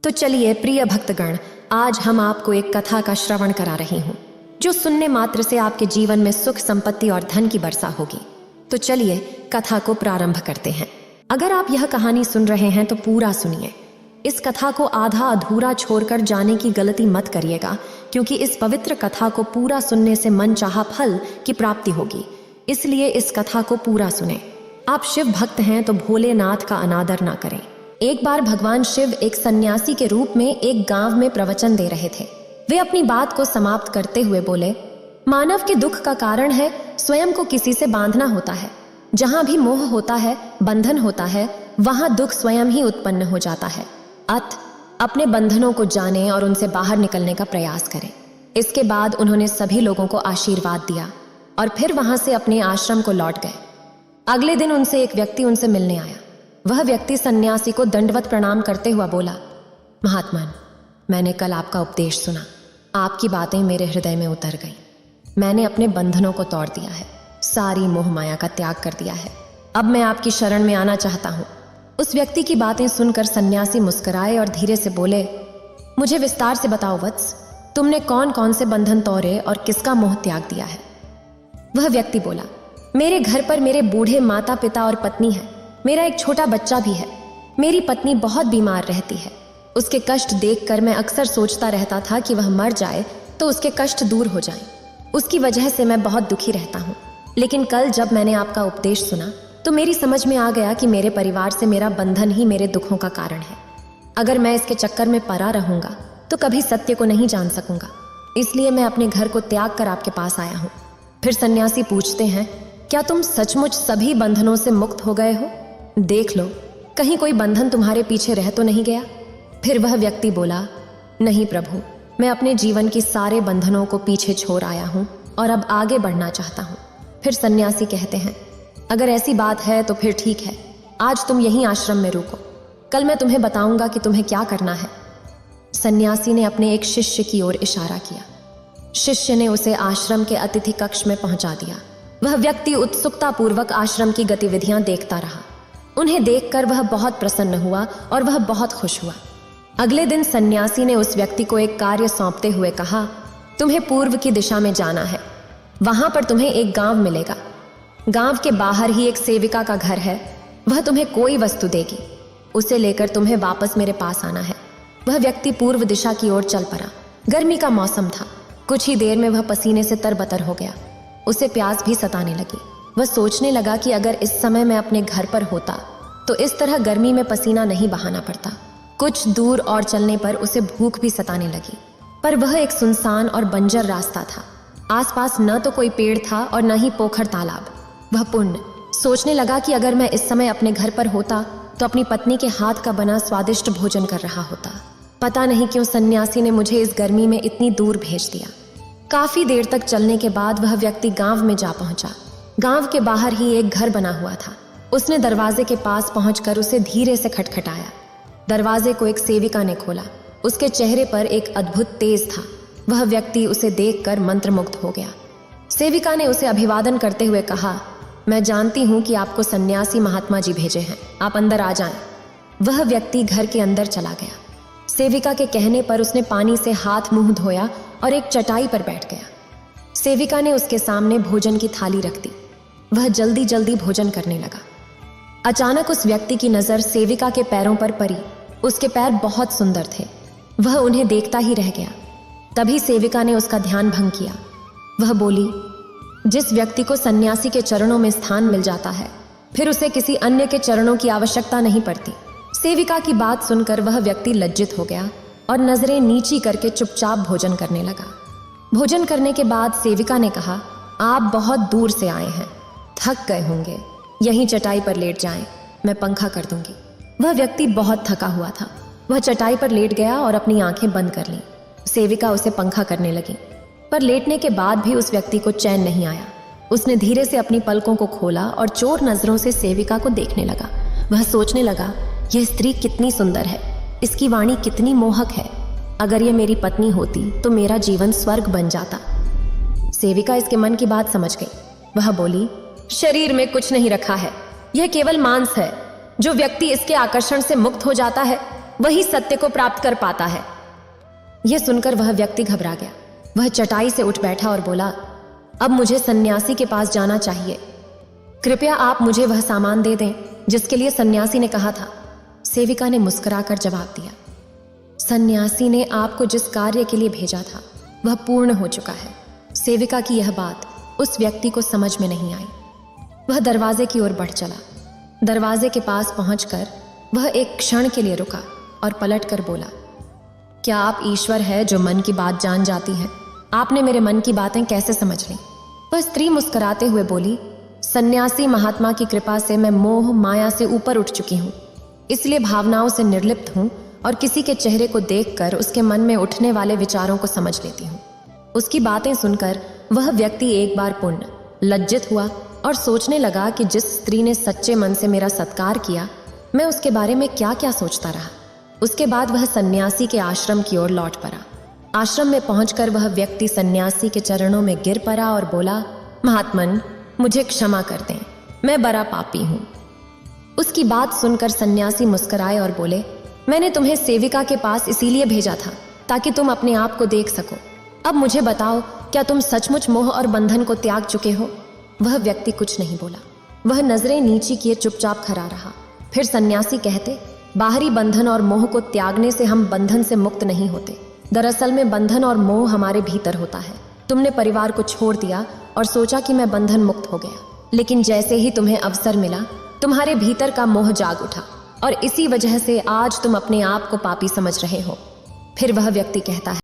तो चलिए प्रिय भक्तगण, आज हम आपको एक कथा का श्रवण करा रही हूँ जो सुनने मात्र से आपके जीवन में सुख, संपत्ति और धन की वर्षा होगी। तो चलिए कथा को प्रारंभ करते हैं। अगर आप यह कहानी सुन रहे हैं तो पूरा सुनिए। इस कथा को आधा अधूरा छोड़कर जाने की गलती मत करिएगा, क्योंकि इस पवित्र कथा को पूरा सुनने से मन चाहा फल की प्राप्ति होगी। इसलिए इस कथा को पूरा सुने। आप शिव भक्त हैं तो भोलेनाथ का अनादर ना करें। एक बार भगवान शिव एक सन्यासी के रूप में एक गांव में प्रवचन दे रहे थे। वे अपनी बात को समाप्त करते हुए बोले, मानव के दुख का कारण है स्वयं को किसी से बांधना होता है। जहां भी मोह होता है, बंधन होता है, वहां दुख स्वयं ही उत्पन्न हो जाता है। अतः अपने बंधनों को जानें और उनसे बाहर निकलने का प्रयास करें। इसके बाद उन्होंने सभी लोगों को आशीर्वाद दिया और फिर वहां से अपने आश्रम को लौट गए। अगले दिन उनसे एक व्यक्ति उनसे मिलने आया। वह व्यक्ति सन्यासी को दंडवत प्रणाम करते हुआ बोला, महात्मन, मैंने कल आपका उपदेश सुना। आपकी बातें मेरे हृदय में उतर गईं। मैंने अपने बंधनों को तोड़ दिया है, सारी मोह माया का त्याग कर दिया है। अब मैं आपकी शरण में आना चाहता हूँ। उस व्यक्ति की बातें सुनकर सन्यासी मुस्कुराए और धीरे से बोले, मुझे विस्तार से बताओ वत्स, तुमने कौन कौन से बंधन तोड़े और किसका मोह त्याग दिया है? वह व्यक्ति बोला, मेरे घर पर मेरे बूढ़े माता पिता और पत्नी है। मेरा एक छोटा बच्चा भी है। मेरी पत्नी बहुत बीमार रहती है। उसके कष्ट देखकर मैं अक्सर सोचता रहता था कि वह मर जाए तो उसके कष्ट दूर हो जाएं। उसकी वजह से मैं बहुत दुखी रहता हूँ। लेकिन कल जब मैंने आपका उपदेश सुना तो मेरी समझ में आ गया कि मेरे परिवार से मेरा बंधन ही मेरे दुखों का कारण है। अगर मैं इसके चक्कर में पड़ा रहूंगा तो कभी सत्य को नहीं जान सकूंगा। इसलिए मैं अपने घर को त्याग कर आपके पास आया हूँ। फिर सन्यासी पूछते हैं, क्या तुम सचमुच सभी बंधनों से मुक्त हो गए हो? देख लो, कहीं कोई बंधन तुम्हारे पीछे रह तो नहीं गया? फिर वह व्यक्ति बोला, नहीं प्रभु, मैं अपने जीवन की सारे बंधनों को पीछे छोड़ आया हूँ और अब आगे बढ़ना चाहता हूँ। फिर सन्यासी कहते हैं, अगर ऐसी बात है तो फिर ठीक है, आज तुम यहीं आश्रम में रुको। कल मैं तुम्हें बताऊंगा कि तुम्हें क्या करना है। सन्यासी ने अपने एक शिष्य की ओर इशारा किया। शिष्य ने उसे आश्रम के अतिथि कक्ष में पहुंचा दिया। वह व्यक्ति उत्सुकतापूर्वक आश्रम की गतिविधियां देखता रहा। उन्हें देखकर वह बहुत प्रसन्न हुआ और वह बहुत खुश हुआ। अगले दिन सन्यासी ने उस व्यक्ति को एक कार्य सौंपते हुए कहा, तुम्हें पूर्व की दिशा में जाना है। वहां पर तुम्हें एक गांव मिलेगा। गांव के बाहर ही एक सेविका का घर है। वह तुम्हें कोई वस्तु देगी। उसे लेकर तुम्हें वापस मेरे पास आना है। वह व्यक्ति पूर्व दिशा की ओर चल पड़ा। गर्मी का मौसम था। कुछ ही देर में वह पसीने से तरबतर हो गया। उसे प्यास भी सताने लगी। वह सोचने लगा कि अगर इस समय मैं अपने घर पर होता तो इस तरह गर्मी में पसीना नहीं बहाना पड़ता। कुछ दूर और चलने पर उसे भूख भी सताने लगी, पर वह एक सुनसान और बंजर रास्ता था। आसपास न तो कोई पेड़ था और न ही पोखर तालाब। वह पुण्य सोचने लगा कि अगर मैं इस समय अपने घर पर होता तो अपनी पत्नी के हाथ का बना स्वादिष्ट भोजन कर रहा होता। पता नहीं क्यों सन्यासी ने मुझे इस गर्मी में इतनी दूर भेज दिया। काफी देर तक चलने के बाद वह व्यक्ति गांव में जा पहुंचा। गांव के बाहर ही एक घर बना हुआ था। उसने दरवाजे के पास पहुंचकर उसे धीरे से खटखटाया। दरवाजे को एक सेविका ने खोला। उसके चेहरे पर एक अद्भुत तेज था। वह व्यक्ति उसे देखकर मंत्रमुग्ध हो गया। सेविका ने उसे अभिवादन करते हुए कहा, मैं जानती हूं कि आपको सन्यासी महात्मा जी भेजे हैं, आप अंदर आ जाएं। वह व्यक्ति घर के अंदर चला गया। सेविका के कहने पर उसने पानी से हाथ मुंह धोया और एक चटाई पर बैठ गया। सेविका ने उसके सामने भोजन की थाली रख दी। वह जल्दी जल्दी भोजन करने लगा। अचानक उस व्यक्ति की नजर सेविका के पैरों पर पड़ी। उसके पैर बहुत सुंदर थे। वह उन्हें देखता ही रह गया। तभी सेविका ने उसका ध्यान भंग किया। वह बोली, जिस व्यक्ति को सन्यासी के चरणों में स्थान मिल जाता है फिर उसे किसी अन्य के चरणों की आवश्यकता नहीं पड़ती। सेविका की बात सुनकर वह व्यक्ति लज्जित हो गया और नजरें नीची करके चुपचाप भोजन करने लगा। भोजन करने के बाद सेविका ने कहा, आप बहुत दूर से आए हैं, थक गए होंगे, यहीं चटाई पर लेट जाएं, मैं पंखा कर दूंगी। वह व्यक्ति बहुत थका हुआ था। वह चटाई पर लेट गया और अपनी आंखें बंद कर लीं। सेविका उसे पंखा करने लगी, पर लेटने के बाद भी उस व्यक्ति को चैन नहीं आया। उसने धीरे से अपनी पलकों को खोला और चोर नजरों से सेविका को देखने लगा। वह सोचने लगा, यह स्त्री कितनी सुंदर है, इसकी वाणी कितनी मोहक है। अगर यह मेरी पत्नी होती तो मेरा जीवन स्वर्ग बन जाता। सेविका इसके मन की बात समझ गई। वह बोली, शरीर में कुछ नहीं रखा है, यह केवल मांस है। जो व्यक्ति इसके आकर्षण से मुक्त हो जाता है वही सत्य को प्राप्त कर पाता है। यह सुनकर वह व्यक्ति घबरा गया। वह चटाई से उठ बैठा और बोला, अब मुझे सन्यासी के पास जाना चाहिए। कृपया आप मुझे वह सामान दे दें जिसके लिए सन्यासी ने कहा था। सेविका ने मुस्कुराकर जवाब दिया, सन्यासी ने आपको जिस कार्य के लिए भेजा था वह पूर्ण हो चुका है। सेविका की यह बात उस व्यक्ति को समझ में नहीं आई। वह दरवाजे की ओर बढ़ चला। दरवाजे के पास पहुंचकर वह एक क्षण के लिए रुका और पलटकर बोला, क्या आप ईश्वर है जो मन की बात जान जाती है? आपने मेरे मन की बातें कैसे समझ ली? वह स्त्री मुस्कुराते हुए बोली, सन्यासी महात्मा की कृपा से मैं मोह माया से ऊपर उठ चुकी हूँ, इसलिए भावनाओं से निर्लिप्त हूँ और किसी के चेहरे को देखकर उसके मन में उठने वाले विचारों को समझ लेती हूँ। उसकी बातें सुनकर वह व्यक्ति एक बार पुण्य लज्जित हुआ और सोचने लगा कि जिस स्त्री ने सच्चे मन से मेरा सत्कार किया, मैं उसके बारे में क्या क्या सोचता रहा। उसके बाद वह सन्यासी के आश्रम की ओर लौट पड़ा। आश्रम में पहुंचकर वह व्यक्ति सन्यासी के चरणों में गिर पड़ा और बोला, महात्मन, मुझे क्षमा कर दें, मैं बड़ा पापी हूँ। उसकी बात सुनकर सन्यासी मुस्कुराए और बोले, मैंने तुम्हें सेविका के पास इसीलिए भेजा था ताकि तुम अपने आप को देख सको। अब मुझे बताओ, क्या तुम सचमुच मोह और बंधन को त्याग चुके हो? वह व्यक्ति कुछ नहीं बोला। वह नजरें नीची किए चुपचाप खड़ा रहा। फिर सन्यासी कहते, बाहरी बंधन और मोह को त्यागने से हम बंधन से मुक्त नहीं होते। दरअसल में बंधन और मोह हमारे भीतर होता है। तुमने परिवार को छोड़ दिया और सोचा कि मैं बंधन मुक्त हो गया, लेकिन जैसे ही तुम्हें अवसर मिला, तुम्हारे भीतर का मोह जाग उठा और इसी वजह से आज तुम अपने आप को पापी समझ रहे हो। फिर वह व्यक्ति कहता है,